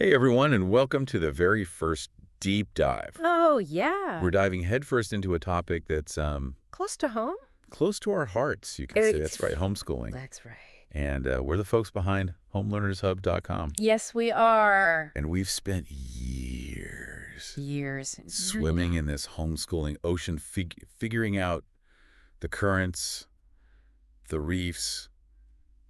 Hey everyone, and welcome to the very first deep dive. Oh, yeah. We're diving headfirst into a topic that's Close to home? close to our hearts, you could say. It's That's right, homeschooling. That's right. And we're the folks behind homelearnershub.com. Yes, we are. And we've spent years Years. swimming in this homeschooling ocean, figuring out the currents, the reefs,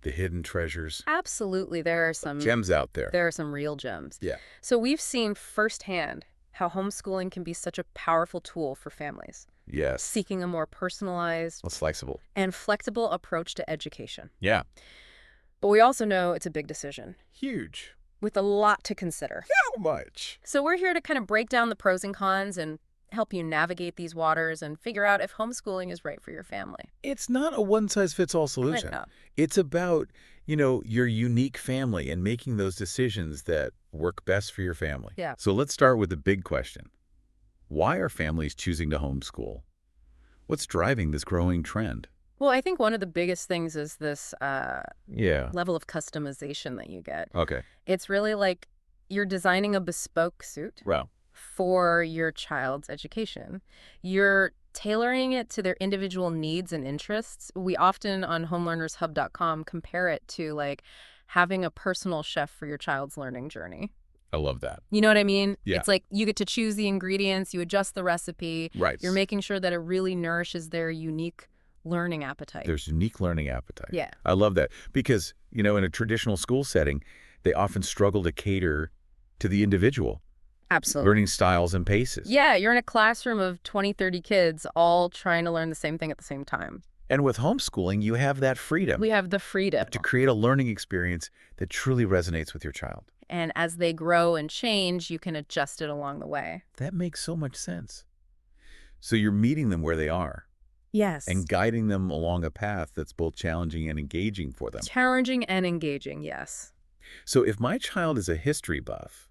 the hidden treasures, Absolutely. gems out there. There are some real gems. Yeah. So we've seen firsthand how homeschooling can be such a powerful tool for families, Yes. seeking a more personalized Well, flexible. and flexible approach to education. Yeah. But we also know it's a big decision Huge. with a lot to consider. How much? So we're here to kind of break down the pros and cons and help you navigate these waters and figure out if homeschooling is right for your family. It's not a one-size-fits-all solution. know. It's about, your unique family and making those decisions that work best for your family. Yeah. So let's start with the big question. Why are families choosing to homeschool? What's driving this growing trend? Well, I think one of the biggest things is this Yeah. level of customization that you get. Okay. It's really like you're designing a bespoke suit Well, for your child's education. You're tailoring it to their individual needs and interests. We often on homelearnershub.com compare it to like having a personal chef for your child's learning journey. I love that. You know what I mean? Yeah. It's like you get to choose the ingredients, you adjust the recipe. Right. You're making sure that it really nourishes their unique learning appetite. There's unique learning appetite. Yeah. I love that because, in a traditional school setting, they often struggle to cater to the individual. Absolutely. Learning styles and paces. Yeah, you're in a classroom of 20, 30 kids all trying to learn the same thing at the same time. And with homeschooling, you have that freedom We have the freedom. to create a learning experience that truly resonates with your child. And as they grow and change, you can adjust it along the way. That makes so much sense. So you're meeting them where they are Yes. and guiding them along a path that's both challenging and engaging for them. Challenging and engaging, yes. So if my child is a history buff,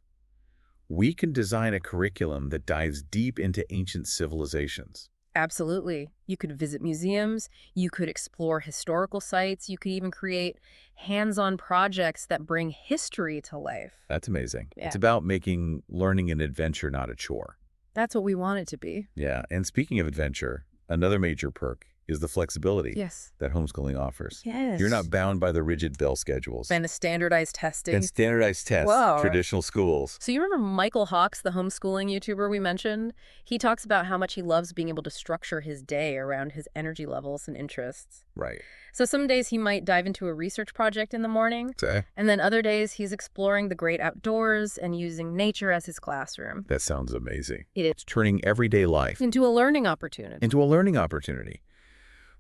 we can design a curriculum that dives deep into ancient civilizations. Absolutely. You could visit museums, you could explore historical sites, you could even create hands-on projects that bring history to life. That's amazing. Yeah. It's about making learning an adventure, not a chore. That's what we want it to be. Yeah. And speaking of adventure, another major perk is the flexibility Yes. that homeschooling offers. Yes. You're not bound by the rigid bell schedules And the standardized testing. and standardized tests, Whoa. traditional schools. So you remember Michael Hawks, the homeschooling YouTuber we mentioned? He talks about how much he loves being able to structure his day around his energy levels and interests. Right. So some days he might dive into a research project in the morning, Okay. and then other days he's exploring the great outdoors and using nature as his classroom. That sounds amazing. It is It's turning everyday life into a learning opportunity. into a learning opportunity.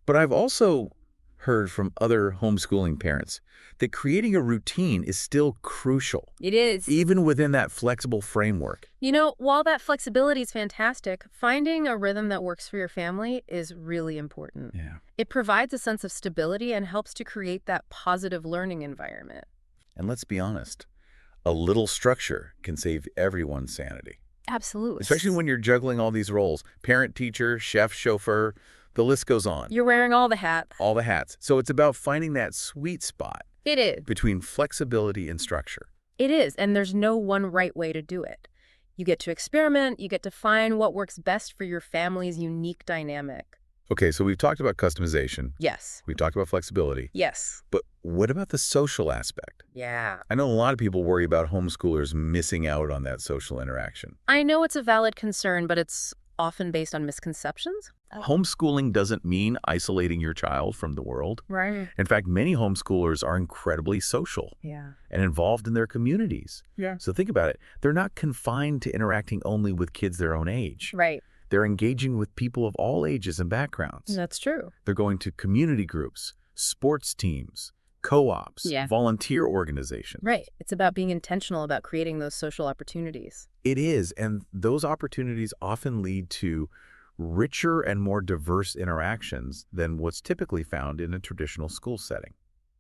But I've also heard from other homeschooling parents that creating a routine is still crucial, It is. even within that flexible framework. While that flexibility is fantastic, finding a rhythm that works for your family is really important. Yeah. It provides a sense of stability and helps to create that positive learning environment. And let's be honest, a little structure can save everyone's sanity, Absolutely. especially when you're juggling all these roles: parent, teacher, chef, chauffeur, the list goes on. You're wearing all the hats. All the hats. So it's about finding that sweet spot It is. between flexibility and structure. It is, and there's no one right way to do it. You get to experiment, you get to find what works best for your family's unique dynamic. Okay, so we've talked about customization. Yes. We've talked about flexibility. Yes. But what about the social aspect? Yeah. I know a lot of people worry about homeschoolers missing out on that social interaction. I know it's a valid concern, but it's often based on misconceptions. Homeschooling doesn't mean isolating your child from the world. Right. In fact, many homeschoolers are incredibly social Yeah. and involved in their communities. Yeah. So think about it. They're not confined to interacting only with kids their own age. Right. They're engaging with people of all ages and backgrounds. That's true. They're going to community groups, sports teams, co-ops, Yeah. volunteer organizations. Right. It's about being intentional about creating those social opportunities. It is, and those opportunities often lead to richer and more diverse interactions than what's typically found in a traditional school setting.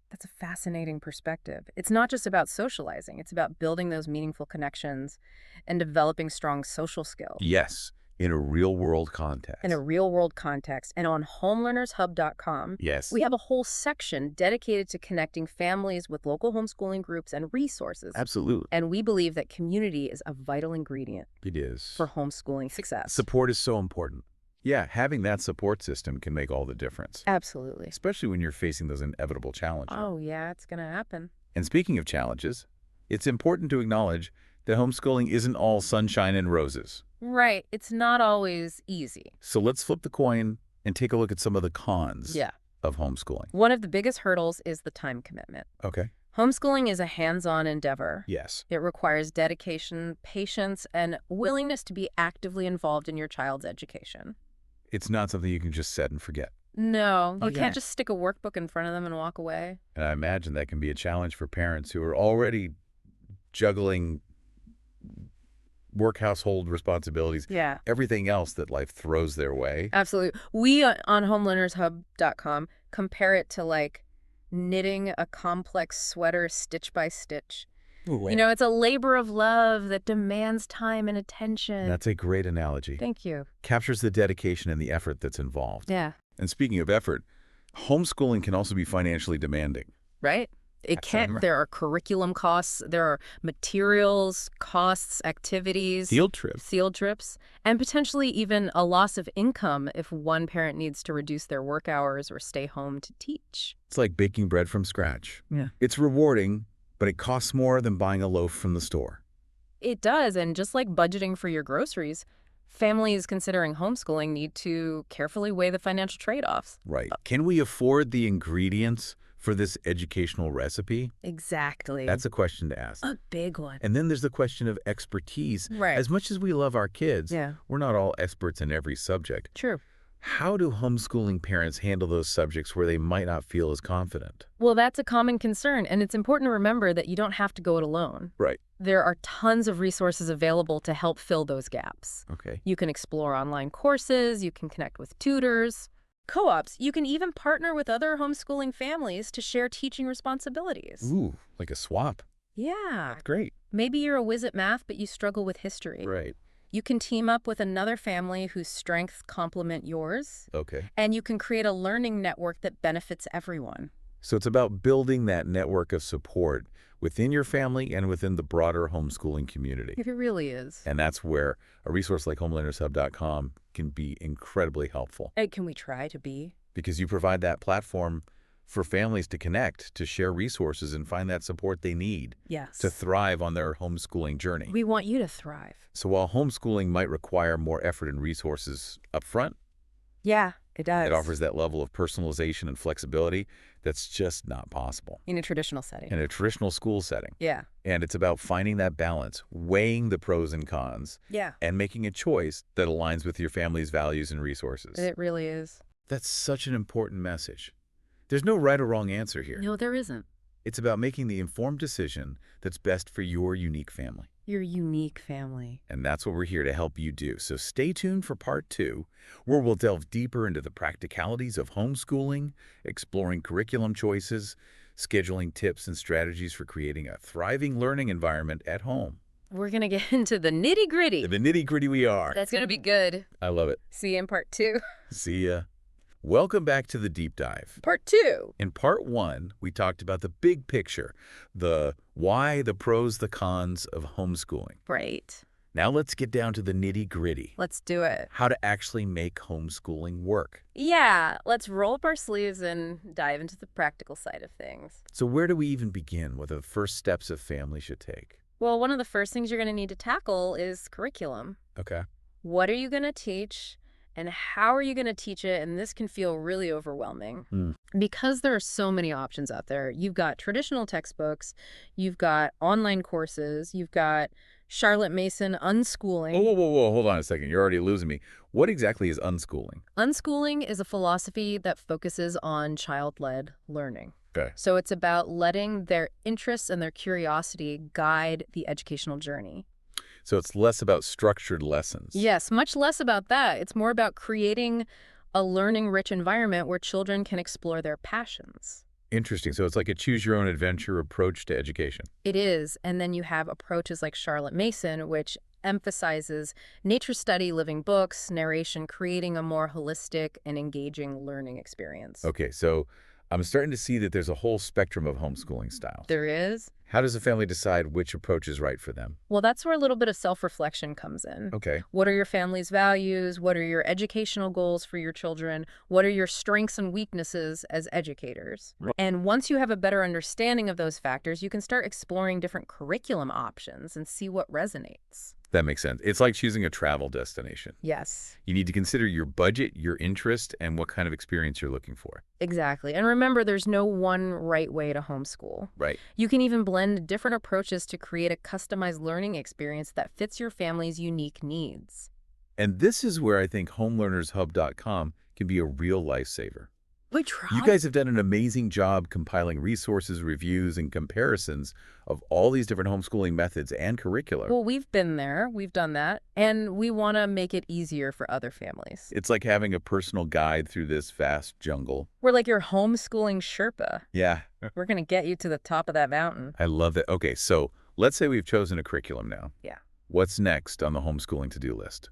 That's a fascinating perspective. It's not just about socializing. It's about building those meaningful connections and developing strong social skills. Yes, In a real-world in a context. real-world context. And on homelearnershub.com, Yes, we have a whole section dedicated to connecting families with local homeschooling groups and resources. absolutely. And we believe that community is a vital ingredient It is. for homeschooling success. Support is so important. Yeah, having that support system can make all the difference, Absolutely. especially when you're facing those inevitable challenges. Oh, yeah, it's going to happen. And speaking of challenges, it's important to acknowledge that homeschooling isn't all sunshine and roses. Right. It's not always easy. So let's flip the coin and take a look at some of the cons Yeah. of homeschooling. One of the biggest hurdles is the time commitment. Okay. Homeschooling is a hands-on endeavor. Yes. It requires dedication, patience, and willingness to be actively involved in your child's education. It's not something you can just set and forget. No, you Okay. can't just stick a workbook in front of them and walk away. And I imagine that can be a challenge for parents who are already juggling work, household responsibilities, Yeah, everything else that life throws their way. absolutely. We on homelearnershub.com compare it to like knitting a complex sweater stitch by stitch. You know, it's a labor of love that demands time and attention. That's a great analogy. Thank you. Captures the dedication and the effort that's involved. Yeah, And speaking of effort, homeschooling can also be financially demanding. right? It That's right. can't, there are curriculum costs, there are materials, costs, activities, Field trips. field trips, and potentially even a loss of income if one parent needs to reduce their work hours or stay home to teach. It's like baking bread from scratch. Yeah. It's rewarding, but it costs more than buying a loaf from the store. It does, and just like budgeting for your groceries, families considering homeschooling need to carefully weigh the financial trade-offs. Right. Can we afford the ingredients for this educational recipe? Exactly. That's a question to ask. a big one. And then there's the question of expertise. Right. As much as we love our kids, Yeah. we're not all experts in every subject. True. How do homeschooling parents handle those subjects where they might not feel as confident? Well, that's a common concern, and it's important to remember that you don't have to go it alone. Right. There are tons of resources available to help fill those gaps. Okay. You can explore online courses, you can connect with tutors, co-ops. You can even partner with other homeschooling families to share teaching responsibilities. Ooh, like a swap. Yeah. Great. Maybe you're a whiz at math, but you struggle with history. Right. You can team up with another family whose strengths complement yours, Okay. and you can create a learning network that benefits everyone. So it's about building that network of support within your family and within the broader homeschooling community. It really is. And that's where a resource like homelearnershub.com can be incredibly helpful, And can we try to be? because you provide that platform for families to connect, to share resources, and find that support they need Yes. to thrive on their homeschooling journey. We want you to thrive. So while homeschooling might require more effort and resources up front, Yeah, it does. it offers that level of personalization and flexibility that's just not possible in a traditional setting. in a traditional school setting. Yeah. And it's about finding that balance, weighing the pros and cons, Yeah. and making a choice that aligns with your family's values and resources. It really is. That's such an important message. There's no right or wrong answer here. No, there isn't. It's about making the informed decision that's best for your unique family. Your unique family. And that's what we're here to help you do. So stay tuned for part 2, where we'll delve deeper into the practicalities of homeschooling, exploring curriculum choices, scheduling tips and strategies for creating a thriving learning environment at home. We're going to get into the nitty-gritty. The nitty-gritty we are. That's going to be good. I love it. See you in part 2. See ya. Welcome back to the deep dive. Part 2. In part 1, we talked about the big picture, the why, the pros, the cons of homeschooling. Right. Now let's get down to the nitty-gritty. Let's do it. How to actually make homeschooling work. Yeah, let's roll up our sleeves and dive into the practical side of things. So where do we even begin? What are the first steps a family should take? Well, one of the first things you're going to need to tackle is curriculum. Okay. What are you going to teach? And how are you going to teach it? And this can feel really overwhelming. Because there are so many options out there. You've got traditional textbooks, you've got online courses, you've got Charlotte Mason unschooling. Whoa, hold on a second. You're already losing me. What exactly is unschooling? Unschooling is a philosophy that focuses on child-led learning. Okay. So it's about letting their interests and their curiosity guide the educational journey. So it's less about structured lessons. Yes, much less about that. It's more about creating a learning-rich environment where children can explore their passions. Interesting. So it's like a choose-your-own-adventure approach to education. It is. And then you have approaches like Charlotte Mason, which emphasizes nature study, living books, narration, creating a more holistic and engaging learning experience. Okay, so I'm starting to see that there's a whole spectrum of homeschooling styles. There is? How does a family decide which approach is right for them? Well, that's where a little bit of self-reflection comes in. Okay. What are your family's values? What are your educational goals for your children? What are your strengths and weaknesses as educators? Right. And once you have a better understanding of those factors, you can start exploring different curriculum options and see what resonates. That makes sense. It's like choosing a travel destination. Yes, You need to consider your budget, your interest, and what kind of experience you're looking for. exactly. And remember, there's no one right way to homeschool. Right. You can even blend different approaches to create a customized learning experience that fits your family's unique needs. And this is where I think homelearnershub.com can be a real lifesaver. We You try. guys have done an amazing job compiling resources, reviews, and comparisons of all these different homeschooling methods and curricula. Well, we've been there, we've done that, and we want to make it easier for other families. It's like having a personal guide through this vast jungle. We're like your homeschooling Sherpa. Yeah, We're going to get you to the top of that mountain. I love it. Okay, so let's say we've chosen a curriculum now. Yeah. What's next on the homeschooling to-do list?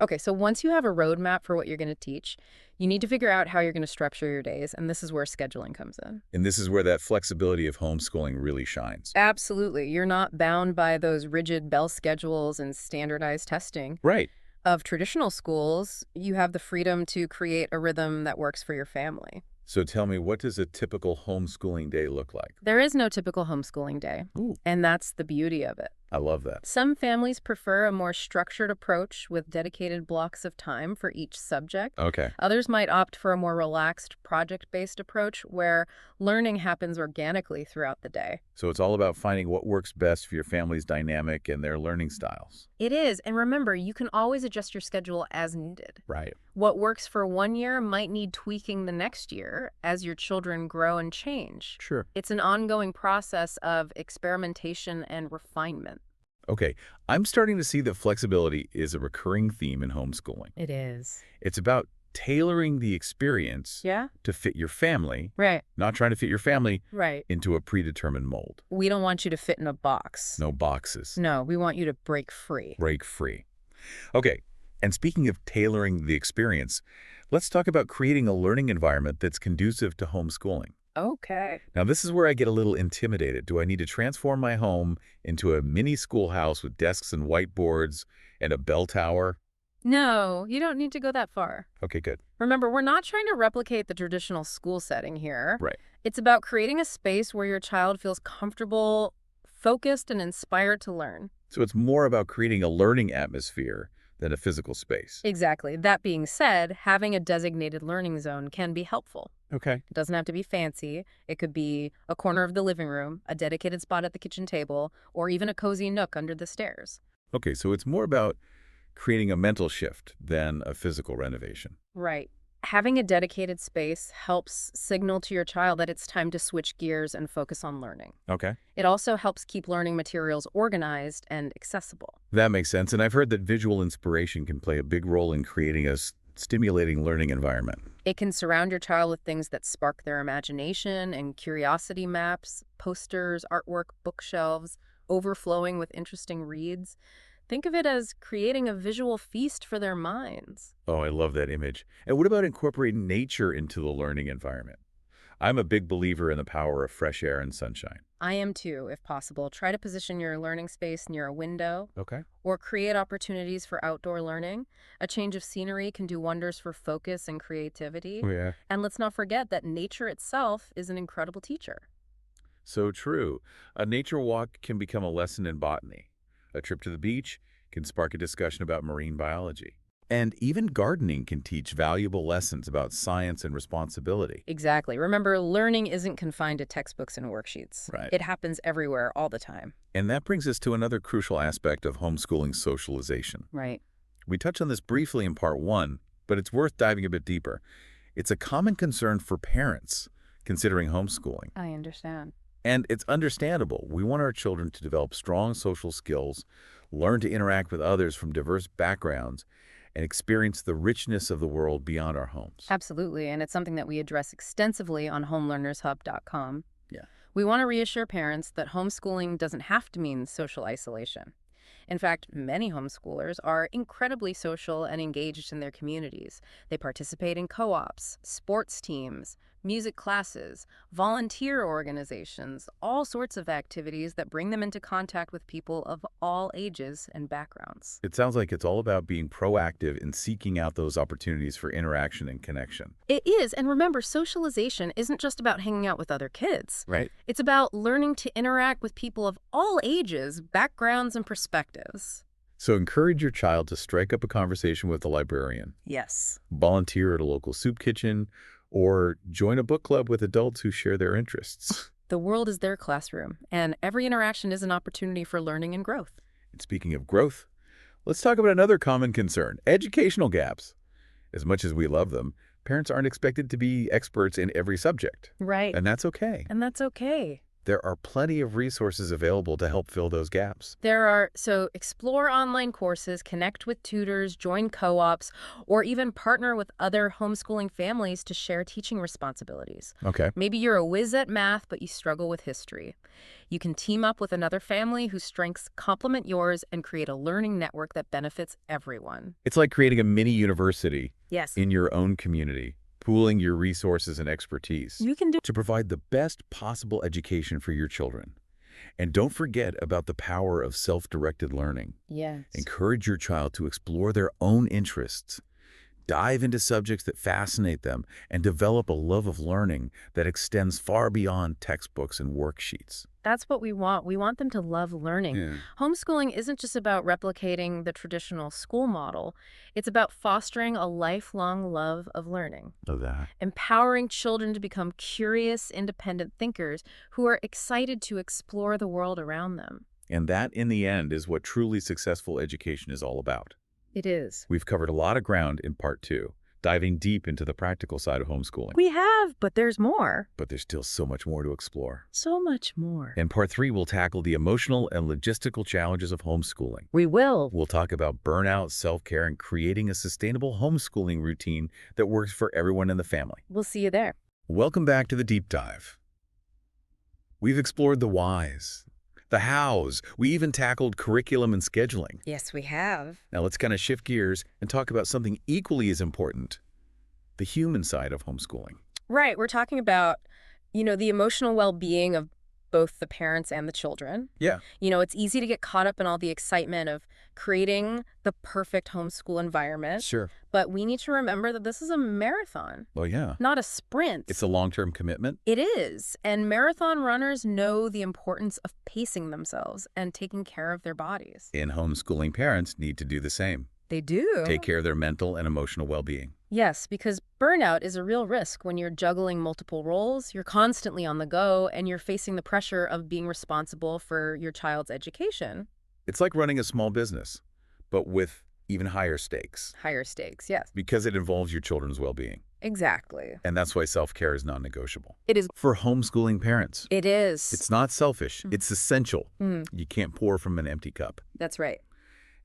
Okay, so once you have a roadmap for what you're going to teach, you need to figure out how you're going to structure your days, and this is where scheduling comes in. And this is where that flexibility of homeschooling really shines. Absolutely. You're not bound by those rigid bell schedules and standardized testing Right. of traditional schools. You have the freedom to create a rhythm that works for your family. So tell me, what does a typical homeschooling day look like? There is no typical homeschooling day, Ooh, and that's the beauty of it. I love that. Some families prefer a more structured approach with dedicated blocks of time for each subject. Okay. Others might opt for a more relaxed, project-based approach where learning happens organically throughout the day. So it's all about finding what works best for your family's dynamic and their learning styles. It is, and remember, you can always adjust your schedule as needed. Right. What works for one year might need tweaking the next year as your children grow and change. Sure. It's an ongoing process of experimentation and refinement. Okay, I'm starting to see that flexibility is a recurring theme in homeschooling. It is. It's about tailoring the experience Yeah? to fit your family, Right, not trying to fit your family right. into a predetermined mold. We don't want you to fit in a box. No boxes. No, we want you to break free. Break free. Okay, and speaking of tailoring the experience, let's talk about creating a learning environment that's conducive to homeschooling. Okay. Now, this is where I get a little intimidated. Do I need to transform my home into a mini schoolhouse with desks and whiteboards and a bell tower? No, you don't need to go that far. Okay, good. Remember, we're not trying to replicate the traditional school setting here. Right. It's about creating a space where your child feels comfortable, focused, and inspired to learn. So it's more about creating a learning atmosphere than a physical space. Exactly. That being said, having a designated learning zone can be helpful. Okay. It doesn't have to be fancy. It could be a corner of the living room, a dedicated spot at the kitchen table, or even a cozy nook under the stairs. Okay, so it's more about creating a mental shift than a physical renovation. Right. Having a dedicated space helps signal to your child that it's time to switch gears and focus on learning. Okay. It also helps keep learning materials organized and accessible. That makes sense. And I've heard that visual inspiration can play a big role in creating a stimulating learning environment. It can surround your child with things that spark their imagination and curiosity maps, posters, artwork, bookshelves, overflowing with interesting reads. Think of it as creating a visual feast for their minds. Oh, I love that image. And what about incorporating nature into the learning environment? I'm a big believer in the power of fresh air and sunshine. I am too, if possible. Try to position your learning space near a window Okay. or create opportunities for outdoor learning. A change of scenery can do wonders for focus and creativity. Oh, yeah. And let's not forget that nature itself is an incredible teacher. So true. A nature walk can become a lesson in botany. A trip to the beach can spark a discussion about marine biology. And even gardening can teach valuable lessons about science and responsibility. Exactly. Remember, learning isn't confined to textbooks and worksheets. Right. It happens everywhere, all the time. And that brings us to another crucial aspect of homeschooling socialization. Right. We touched on this briefly in part 1, but it's worth diving a bit deeper. It's a common concern for parents considering homeschooling. I understand. And it's understandable. We want our children to develop strong social skills, learn to interact with others from diverse backgrounds, and experience the richness of the world beyond our homes. Absolutely. And it's something that we address extensively on homelearnershub.com. Yeah. We want to reassure parents that homeschooling doesn't have to mean social isolation. In fact, many homeschoolers are incredibly social and engaged in their communities. They participate in co-ops, sports teams, music classes, volunteer organizations, all sorts of activities that bring them into contact with people of all ages and backgrounds. It sounds like it's all about being proactive in seeking out those opportunities for interaction and connection. It is, and remember, socialization isn't just about hanging out with other kids. Right. It's about learning to interact with people of all ages, backgrounds, and perspectives. So encourage your child to strike up a conversation with a librarian, Yes. volunteer at a local soup kitchen, or join a book club with adults who share their interests. The world is their classroom, and every interaction is an opportunity for learning and growth. And speaking of growth, let's talk about another common concern, educational gaps. As much as we love them, parents aren't expected to be experts in every subject. Right. And that's okay. And that's okay. There are plenty of resources available to help fill those gaps. So explore online courses, connect with tutors, join co-ops, or even partner with other homeschooling families to share teaching responsibilities. Okay. Maybe you're a whiz at math, but you struggle with history. You can team up with another family whose strengths complement yours and create a learning network that benefits everyone. It's like creating a mini university Yes. in your own community, pooling your resources and expertise You can do to provide the best possible education for your children. And don't forget about the power of self-directed learning. Yes. Encourage your child to explore their own interests, dive into subjects that fascinate them, and develop a love of learning that extends far beyond textbooks and worksheets. That's what we want. We want them to love learning. Yeah. Homeschooling isn't just about replicating the traditional school model. It's about fostering a lifelong love of learning, Of that. empowering children to become curious, independent thinkers who are excited to explore the world around them. And that, in the end, is what truly successful education is all about. It is. We've covered a lot of ground in part 2, diving deep into the practical side of homeschooling. We have, but there's more. But there's still so much more to explore. So much more. In part 3, we'll tackle the emotional and logistical challenges of homeschooling. We will. We'll talk about burnout, self-care, and creating a sustainable homeschooling routine that works for everyone in the family. We'll see you there. Welcome back to the deep dive. We've explored the whys, the hows. We even tackled curriculum and scheduling. Yes, we have. Now let's kind of shift gears and talk about something equally as important, the human side of homeschooling. Right. We're talking about, the emotional well-being of both the parents and the children. Yeah. It's easy to get caught up in all the excitement of creating the perfect homeschool environment. Sure. But we need to remember that this is a marathon, Well, yeah. not a sprint. It's a long-term commitment. It is. And marathon runners know the importance of pacing themselves and taking care of their bodies. And homeschooling parents need to do the same. They do. Take care of their mental and emotional well-being. Yes, because burnout is a real risk when you're juggling multiple roles, you're constantly on the go, and you're facing the pressure of being responsible for your child's education. It's like running a small business, but with even higher stakes, Higher stakes, yes. because it involves your children's well-being. Exactly. And that's why self-care is non-negotiable. It is. For homeschooling parents, It is. it's not selfish. It's essential. Mm, You can't pour from an empty cup. that's right.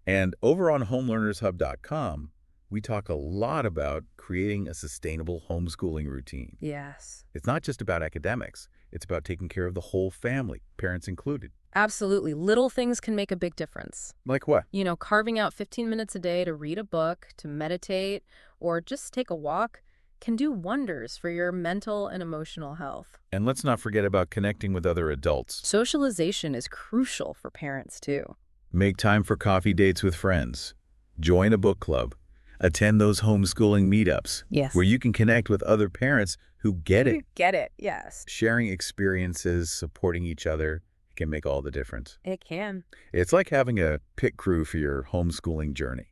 And over on homelearnershub.com, we talk a lot about creating a sustainable homeschooling routine. Yes. It's not just about academics. It's about taking care of the whole family, parents included. Absolutely. Little things can make a big difference. Like what? Carving out 15 minutes a day to read a book, to meditate, or just take a walk can do wonders for your mental and emotional health. And let's not forget about connecting with other adults. Socialization is crucial for parents, too. Make time for coffee dates with friends. Join a book club. Attend those homeschooling meetups Yes. where you can connect with other parents who get it. Get it, yes. Sharing experiences, supporting each other can make all the difference. It can. It's like having a pit crew for your homeschooling journey.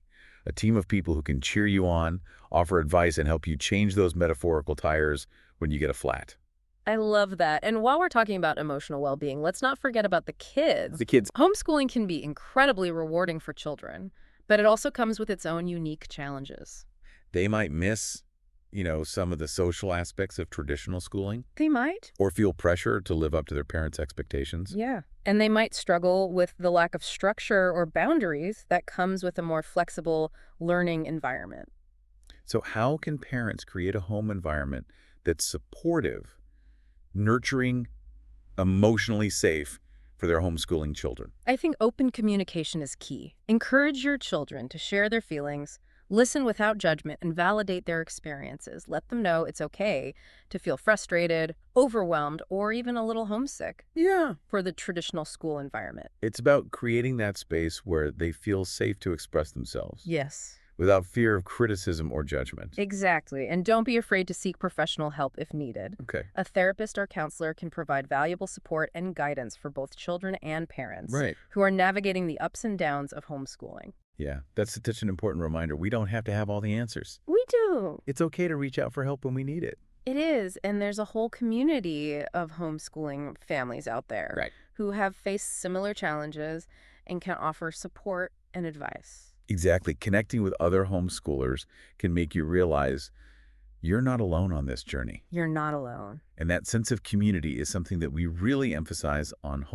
A team of people who can cheer you on, offer advice, and help you change those metaphorical tires when you get a flat. I love that. And while we're talking about emotional well-being, let's not forget about the kids. The kids. Homeschooling can be incredibly rewarding for children, but it also comes with its own unique challenges. They might miss, some of the social aspects of traditional schooling They might. or feel pressure to live up to their parents' expectations. Yeah. And they might struggle with the lack of structure or boundaries that comes with a more flexible learning environment. So how can parents create a home environment that's supportive, nurturing, emotionally safe for for their homeschooling children? I think open communication is key. Encourage your children to share their feelings, listen without judgment, and validate their experiences. Let them know it's okay to feel frustrated, overwhelmed, or even a little homesick Yeah. for the traditional school environment. It's about creating that space where they feel safe to express themselves Yes. without fear of criticism or judgment. Exactly. And don't be afraid to seek professional help if needed. Okay. A therapist or counselor can provide valuable support and guidance for both children and parents Right. who are navigating the ups and downs of homeschooling. Yeah, that's such an important reminder. We don't have to have all the answers. We do. It's okay to reach out for help when we need it. It is. And there's a whole community of homeschooling families out there Right. who have faced similar challenges and can offer support and advice. Exactly. Connecting with other homeschoolers can make you realize you're not alone on this journey. You're not alone. And that sense of community is something that we really emphasize on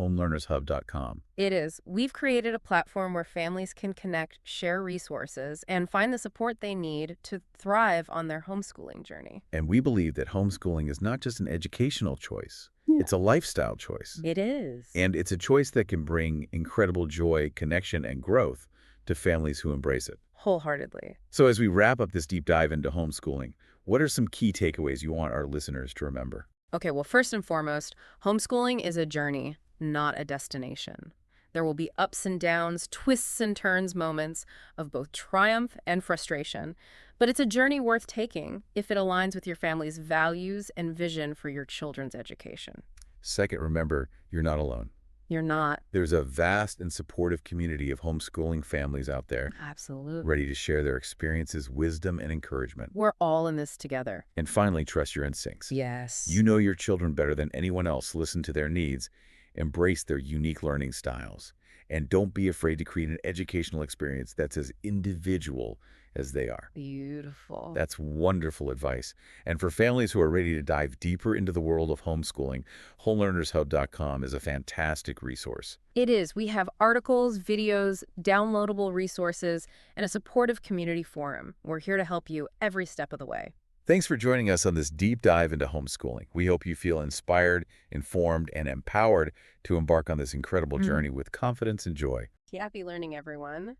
homelearnershub.com. It is. We've created a platform where families can connect, share resources, and find the support they need to thrive on their homeschooling journey. And we believe that homeschooling is not just an educational choice. Yeah. It's a lifestyle choice. It is. And it's a choice that can bring incredible joy, connection, and growth to families who embrace it. Wholeheartedly. So as we wrap up this deep dive into homeschooling, what are some key takeaways you want our listeners to remember? Okay, well, first and foremost, homeschooling is a journey, not a destination. There will be ups and downs, twists and turns, moments of both triumph and frustration. But it's a journey worth taking if it aligns with your family's values and vision for your children's education. Second, remember, you're not alone. You're not. There's a vast and supportive community of homeschooling families out there Absolutely. ready to share their experiences, wisdom, and encouragement. We're all in this together. And finally, trust your instincts. Yes. You know your children better than anyone else. Listen to their needs, embrace their unique learning styles, and don't be afraid to create an educational experience that's as individual as they are. Beautiful. That's wonderful advice. And for families who are ready to dive deeper into the world of homeschooling, homelearnershub.com is a fantastic resource. It is. We have articles, videos, downloadable resources, and a supportive community forum. We're here to help you every step of the way. Thanks for joining us on this deep dive into homeschooling. We hope you feel inspired, informed, and empowered to embark on this incredible journey with confidence and joy. Happy learning, everyone.